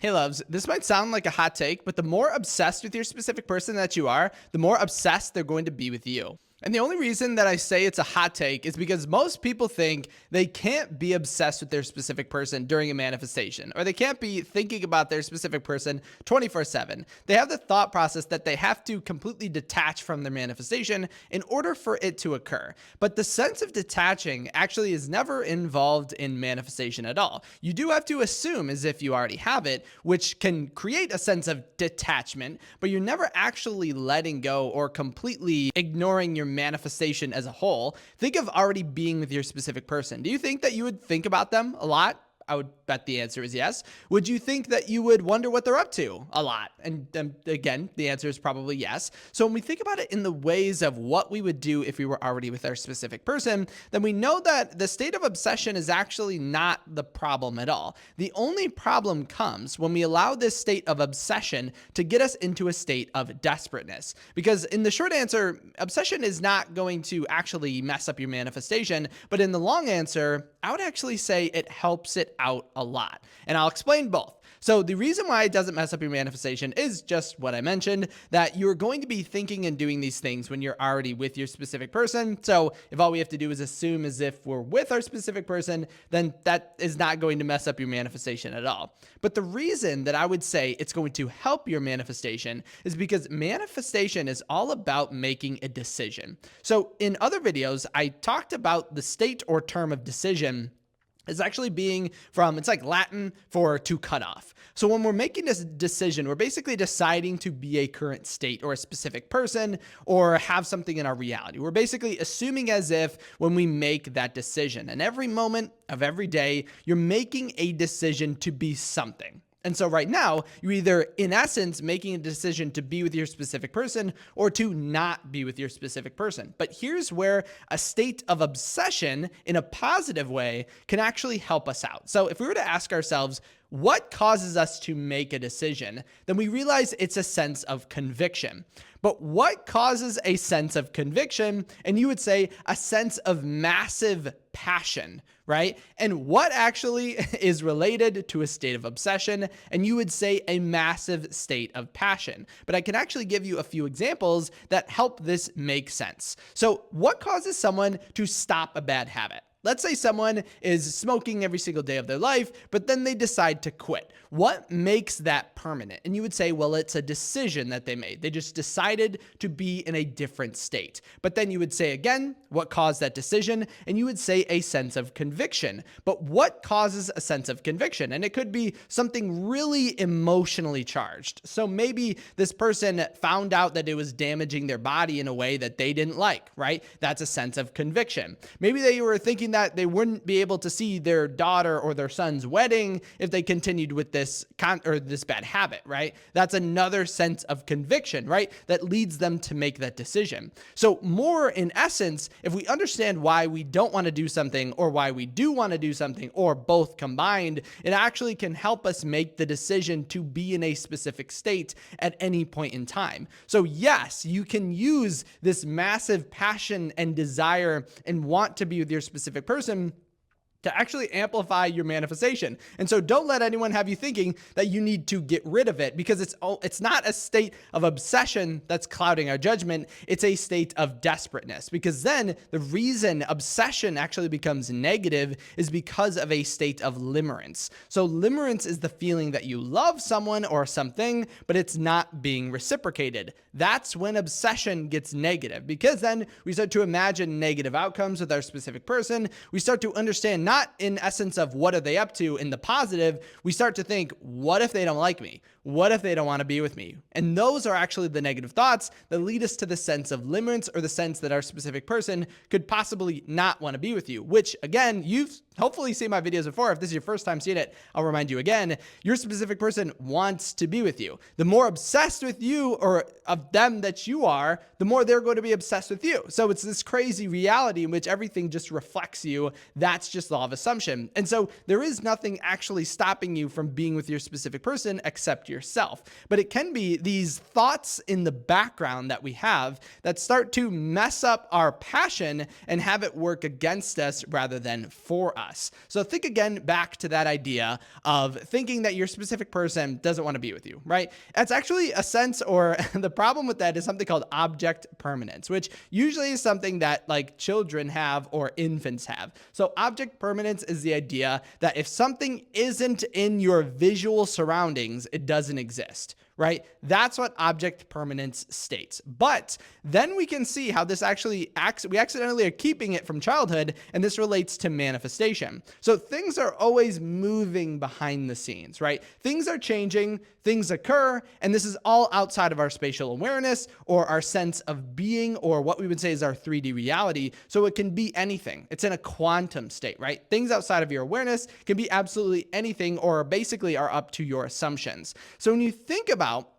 Hey loves, this might sound like a hot take, but the more obsessed with your specific person that you are, the more obsessed they're going to be with you. And the only reason that I say it's a hot take is because most people think they can't be obsessed with their specific person during a manifestation, or they can't be thinking about their specific person 24/7. They have the thought process that they have to completely detach from their manifestation in order for it to occur. But the sense of detaching actually is never involved in manifestation at all. You do have to assume as if you already have it, which can create a sense of detachment, but you're never actually letting go or completely ignoring your manifestation as a whole. Think of already being with your specific person. Do you think that you would think about them a lot? I would bet the answer is yes. Would you think that you would wonder what they're up to a lot? And again, the answer is probably yes. So when we think about it in the ways of what we would do if we were already with our specific person, then we know that the state of obsession is actually not the problem at all. The only problem comes when we allow this state of obsession to get us into a state of desperateness. Because in the short answer, obsession is not going to actually mess up your manifestation, but in the long answer, I would actually say it helps it out a lot. And I'll explain both. So the reason why it doesn't mess up your manifestation is just what I mentioned, that you're going to be thinking and doing these things when you're already with your specific person. So if all we have to do is assume as if we're with our specific person, then that is not going to mess up your manifestation at all. But the reason that I would say it's going to help your manifestation is because manifestation is all about making a decision. So in other videos, I talked about the state or term of decision is actually being from, it's like Latin for to cut off. So when we're making this decision, we're basically deciding to be a current state or a specific person or have something in our reality. We're basically assuming as if when we make that decision, and every moment of every day, you're making a decision to be something. And so right now, you're either, in essence, making a decision to be with your specific person or to not be with your specific person. But here's where a state of obsession in a positive way can actually help us out. So if we were to ask ourselves, what causes us to make a decision, then we realize it's a sense of conviction. But what causes a sense of conviction? And you would say a sense of massive passion, right? And what actually is related to a state of obsession? And you would say a massive state of passion. But I can actually give you a few examples that help this make sense. So what causes someone to stop a bad habit? Let's say someone is smoking every single day of their life, but then they decide to quit. What makes that permanent? And you would say, well, it's a decision that they made. They just decided to be in a different state. But then you would say again, what caused that decision? And you would say a sense of conviction. But what causes a sense of conviction? And it could be something really emotionally charged. So maybe this person found out that it was damaging their body in a way that they didn't like, right? That's a sense of conviction. Maybe they were thinking that they wouldn't be able to see their daughter or their son's wedding if they continued with this bad habit, right? That's another sense of conviction, right? That leads them to make that decision. So more in essence, if we understand why we don't want to do something or why we do want to do something or both combined, it actually can help us make the decision to be in a specific state at any point in time. So yes, you can use this massive passion and desire and want to be with your specific person to actually amplify your manifestation. And so don't let anyone have you thinking that you need to get rid of it, because it's not a state of obsession that's clouding our judgment. It's a state of desperateness, because then the reason obsession actually becomes negative is because of a state of limerence. So limerence is the feeling that you love someone or something, but it's not being reciprocated. That's when obsession gets negative, because then we start to imagine negative outcomes with our specific person. We start to understand not in essence of what are they up to in the positive. We start to think, what if they don't like me? What if they don't want to be with me? And those are actually the negative thoughts that lead us to the sense of limerence, or the sense that our specific person could possibly not want to be with you, which again, you've hopefully seen my videos before. If this is your first time seeing it, I'll remind you again, your specific person wants to be with you. The more obsessed with you or of them that you are, the more they're going to be obsessed with you. So it's this crazy reality in which everything just reflects you. That's just law of assumption. And so there is nothing actually stopping you from being with your specific person except yourself. But it can be these thoughts in the background that we have that start to mess up our passion and have it work against us rather than for us. us. So think again back to that idea of thinking that your specific person doesn't want to be with you, right? That's actually a sense, or the problem with that is something called object permanence, which usually is something that like children have or infants have. So object permanence is the idea that if something isn't in your visual surroundings, it doesn't exist, right? That's what object permanence states. But then we can see how this actually we accidentally are keeping it from childhood, and this relates to manifestation. So things are always moving behind the scenes, right? Things are changing, things occur, and this is all outside of our spatial awareness or our sense of being, or what we would say is our 3D reality. So it can be anything. It's in a quantum state, right? Things outside of your awareness can be absolutely anything, or basically are up to your assumptions. So when you think about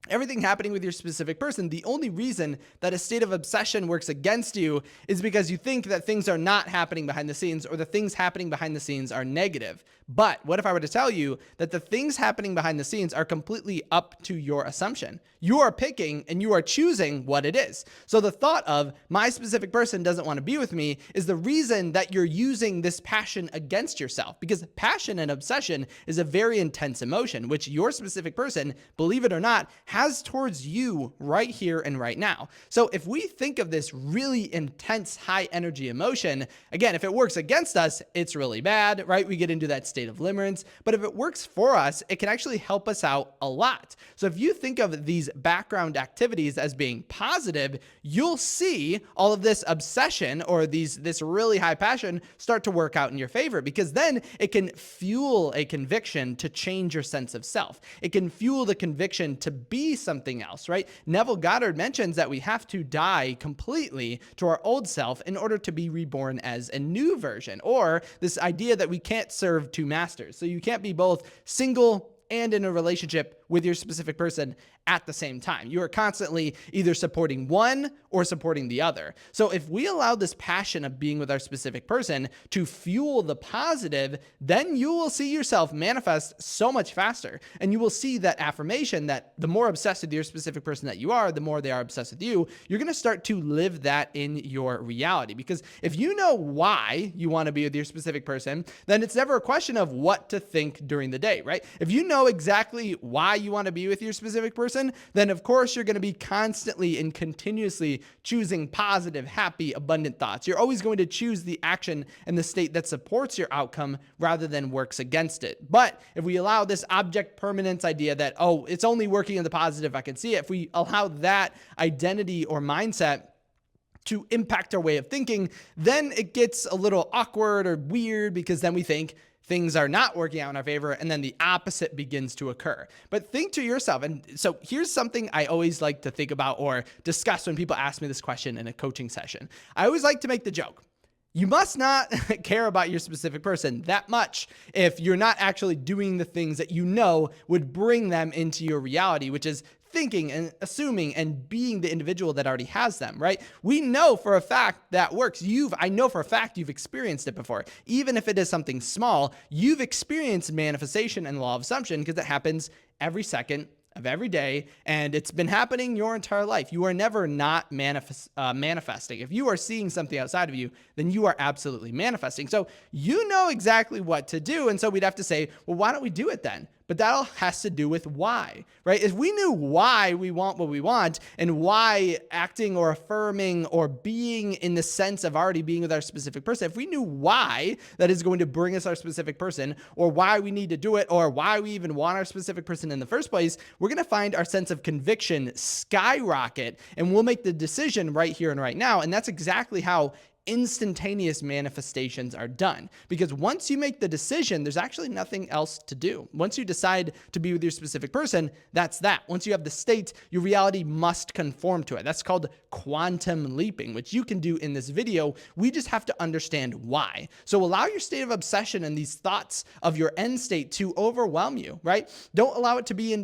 everything happening with your specific person, the only reason that a state of obsession works against you is because you think that things are not happening behind the scenes, or the things happening behind the scenes are negative. But what if I were to tell you that the things happening behind the scenes are completely up to your assumption? You are picking and you are choosing what it is. So the thought of my specific person doesn't want to be with me is the reason that you're using this passion against yourself, because passion and obsession is a very intense emotion, which your specific person, believe it or not, has towards you right here and right now. So if we think of this really intense, high energy emotion, again, if it works against us, it's really bad, right? We get into that state of limerence. But if it works for us, it can actually help us out a lot. So if you think of these background activities as being positive, you'll see all of this obsession or this really high passion start to work out in your favor, because then it can fuel a conviction to change your sense of self. It can fuel the conviction to be something else, right? Neville Goddard mentions that we have to die completely to our old self in order to be reborn as a new version, or this idea that we can't serve two masters. So you can't be both single and in a relationship with your specific person at the same time. You are constantly either supporting one or supporting the other. So if we allow this passion of being with our specific person to fuel the positive, then you will see yourself manifest so much faster. And you will see that affirmation that the more obsessed with your specific person that you are, the more they are obsessed with you. You're going to start to live that in your reality. Because if you know why you want to be with your specific person, then it's never a question of what to think during the day, right? If you know exactly why you want to be with your specific person, then of course you're going to be constantly and continuously choosing positive, happy, abundant thoughts. You're always going to choose the action and the state that supports your outcome rather than works against it. But if we allow this object permanence idea that, oh, it's only working in the positive, I can see it. If we allow that identity or mindset to impact our way of thinking, then it gets a little awkward or weird, because then we think things are not working out in our favor, and then the opposite begins to occur. But think to yourself, and so here's something I always like to think about or discuss when people ask me this question in a coaching session. I always like to make the joke. You must not care about your specific person that much if you're not actually doing the things that you know would bring them into your reality, which is thinking and assuming and being the individual that already has them, right? We know for a fact that works. I know for a fact you've experienced it before. Even if it is something small, you've experienced manifestation and law of assumption, because it happens every second of every day, and it's been happening your entire life. You are never not manifesting. If you are seeing something outside of you, then you are absolutely manifesting. So you know exactly what to do, and so we'd have to say, well, why don't we do it then? But that all has to do with why, right? If we knew why we want what we want, and why acting or affirming or being in the sense of already being with our specific person, if we knew why that is going to bring us our specific person, or why we need to do it, or why we even want our specific person in the first place, we're going to find our sense of conviction skyrocket, and we'll make the decision right here and right now. And that's exactly how instantaneous manifestations are done. Because once you make the decision, there's actually nothing else to do. Once you decide to be with your specific person, that's that. Once you have the state, your reality must conform to it. That's called quantum leaping, which you can do in this video. We just have to understand why. So allow your state of obsession and these thoughts of your end state to overwhelm you, right? Don't allow it to be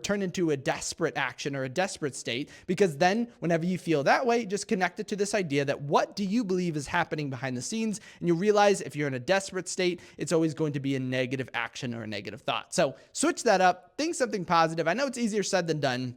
turn into a desperate action or a desperate state, because then whenever you feel that way, just connect it to this idea that what do you believe is happening behind the scenes, and you realize if you're in a desperate state, it's always going to be a negative action or a negative thought. So switch that up, think something positive. I know it's easier said than done,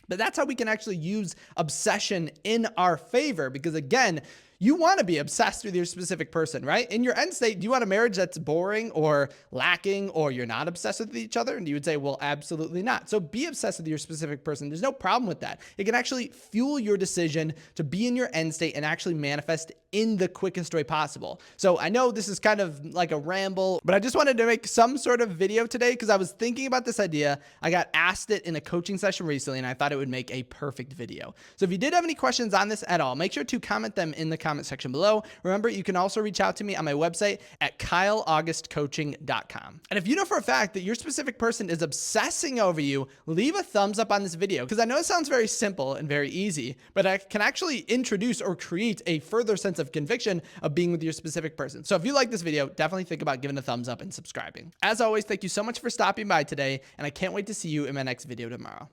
but that's how we can actually use obsession in our favor, because again, you want to be obsessed with your specific person, right? In your end state, do you want a marriage that's boring or lacking, or you're not obsessed with each other? And you would say, well, absolutely not. So be obsessed with your specific person. There's no problem with that. It can actually fuel your decision to be in your end state and actually manifest in the quickest way possible. So I know this is kind of like a ramble, but I just wanted to make some sort of video today because I was thinking about this idea. I got asked it in a coaching session recently, and I thought it would make a perfect video. So if you did have any questions on this at all, make sure to comment them in the comment section below. Remember, you can also reach out to me on my website at kyleaugustcoaching.com. And if you know for a fact that your specific person is obsessing over you, leave a thumbs up on this video, because I know it sounds very simple and very easy, but I can actually introduce or create a further sense of conviction of being with your specific person. So if you like this video, definitely think about giving a thumbs up and subscribing. As always, thank you so much for stopping by today, and I can't wait to see you in my next video tomorrow.